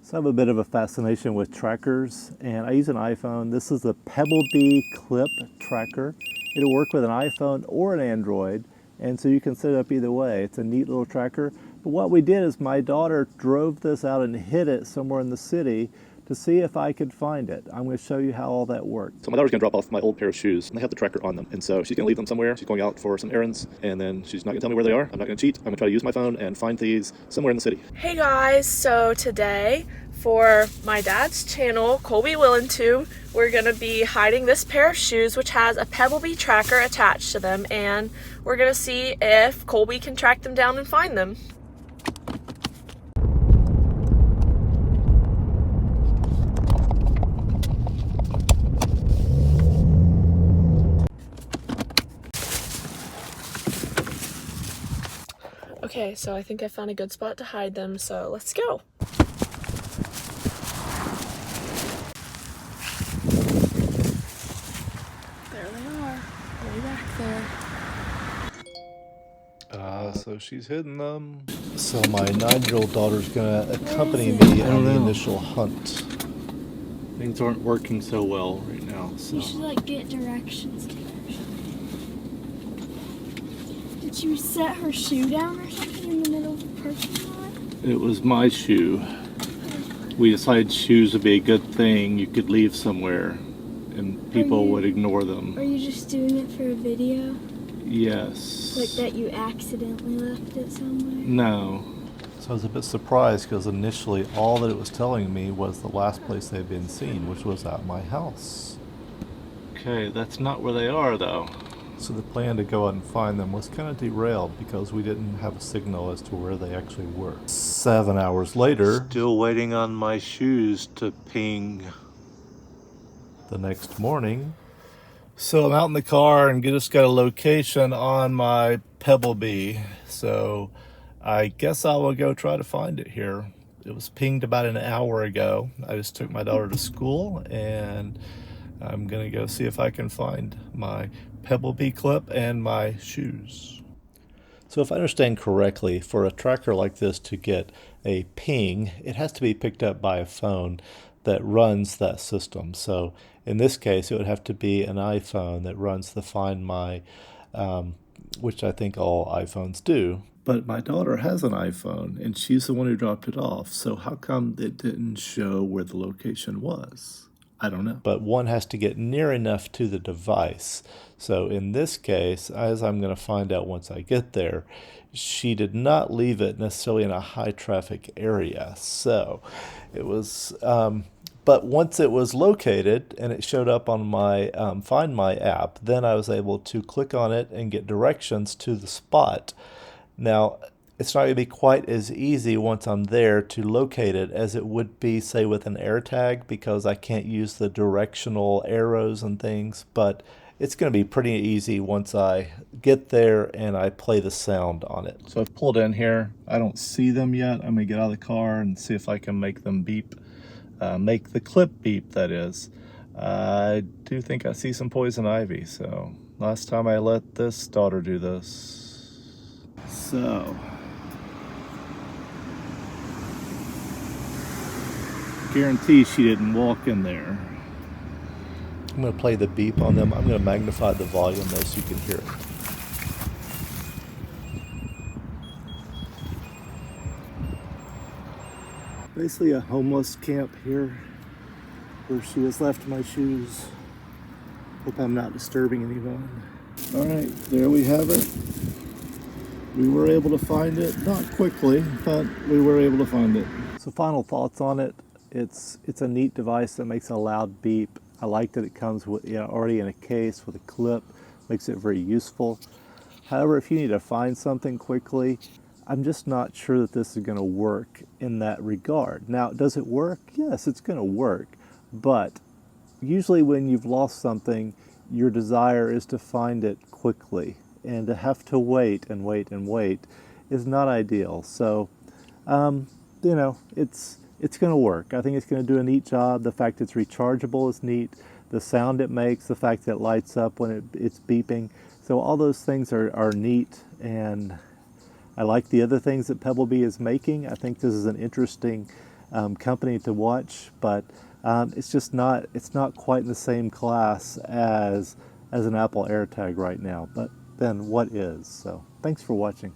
So I have a bit of a fascination with trackers, and I use an iPhone. This is the Pebblebee Clip tracker. It'll work with an iPhone or an Android, and so you can set it up either way. It's a neat little tracker. But what we did is my daughter drove this out and hid it somewhere in the city to see if I could find it. I'm going to show you how all that worked. So my daughter's going to drop off my old pair of shoes, and they have the tracker on them. And so she's going to leave them somewhere. She's going out for some errands, and then she's not going to tell me where they are. I'm not going to cheat. I'm going to try to use my phone and find these somewhere in the city. Hey guys, so today for my dad's channel, Colby Willin' To, we're going to be hiding this pair of shoes which has a Pebblebee tracker attached to them, and we're going to see if Colby can track them down and find them. Okay, so I think I found a good spot to hide them, so let's go. There they are, way back there. So she's hidden them. So my 9-year-old daughter's gonna accompany me on the initial hunt. Things aren't working so well right now. So. You should like get directions to her. Did you set her shoe down or something in the middle of the parking lot? It was my shoe. We decided shoes would be a good thing you could leave somewhere and people would ignore them. Are you just doing it for a video? Yes. Like that you accidentally left it somewhere? No. So I was a bit surprised because initially all that it was telling me was the last place they'd been seen, which was at my house. Okay, that's not where they are though. So the plan to go out and find them was kind of derailed because we didn't have a signal as to where they actually were. 7 hours later, still waiting on my shoes to ping. The next morning, so I'm out in the car and just got a location on my Pebblebee. So I guess I will go try to find it here. It was pinged about an hour ago. I just took my daughter to school and I'm gonna go see if I can find my Pebblebee Clip and my shoes. So if I understand correctly, for a tracker like this to get a ping, it has to be picked up by a phone that runs that system. So in this case, it would have to be an iPhone that runs the Find My, which I think all iPhones do. But my daughter has an iPhone, and she's the one who dropped it off. So how come it didn't show where the location was? I don't know. But one has to get near enough to the device. So in this case, as I'm going to find out once I get there, she did not leave it necessarily in a high traffic area. So it was, but once it was located and it showed up on my Find My app, then I was able to click on it and get directions to the spot. Now, it's not going to be quite as easy once I'm there to locate it as it would be, say, with an AirTag, because I can't use the directional arrows and things, but it's going to be pretty easy once I get there and I play the sound on it. So I've pulled in here. I don't see them yet. I'm going to get out of the car and see if I can make them beep, make the clip beep, that is. I do think I see some poison ivy, so last time I let this daughter do this. So guarantee she didn't walk in there. I'm going to play the beep on them. I'm going to magnify the volume though so you can hear it. Basically a homeless camp here where she has left my shoes. Hope I'm not disturbing anyone. Alright, there we have it. We were able to find it, not quickly, but we were able to find it. So final thoughts on it. It's a neat device that makes a loud beep. I like that it comes with, already in a case with a clip, makes it very useful. However, if you need to find something quickly, I'm just not sure that this is going to work in that regard. Now, does it work? Yes, it's going to work, but usually when you've lost something, your desire is to find it quickly, and to have to wait and wait and wait is not ideal. So, it's going to work. I think it's going to do a neat job. The fact it's rechargeable is neat. The sound it makes, the fact that it lights up when it's beeping. So all those things are neat, and I like the other things that Pebblebee is making. I think this is an interesting company to watch, but it's just not, it's not quite in the same class as an Apple AirTag right now. But then what is? So thanks for watching.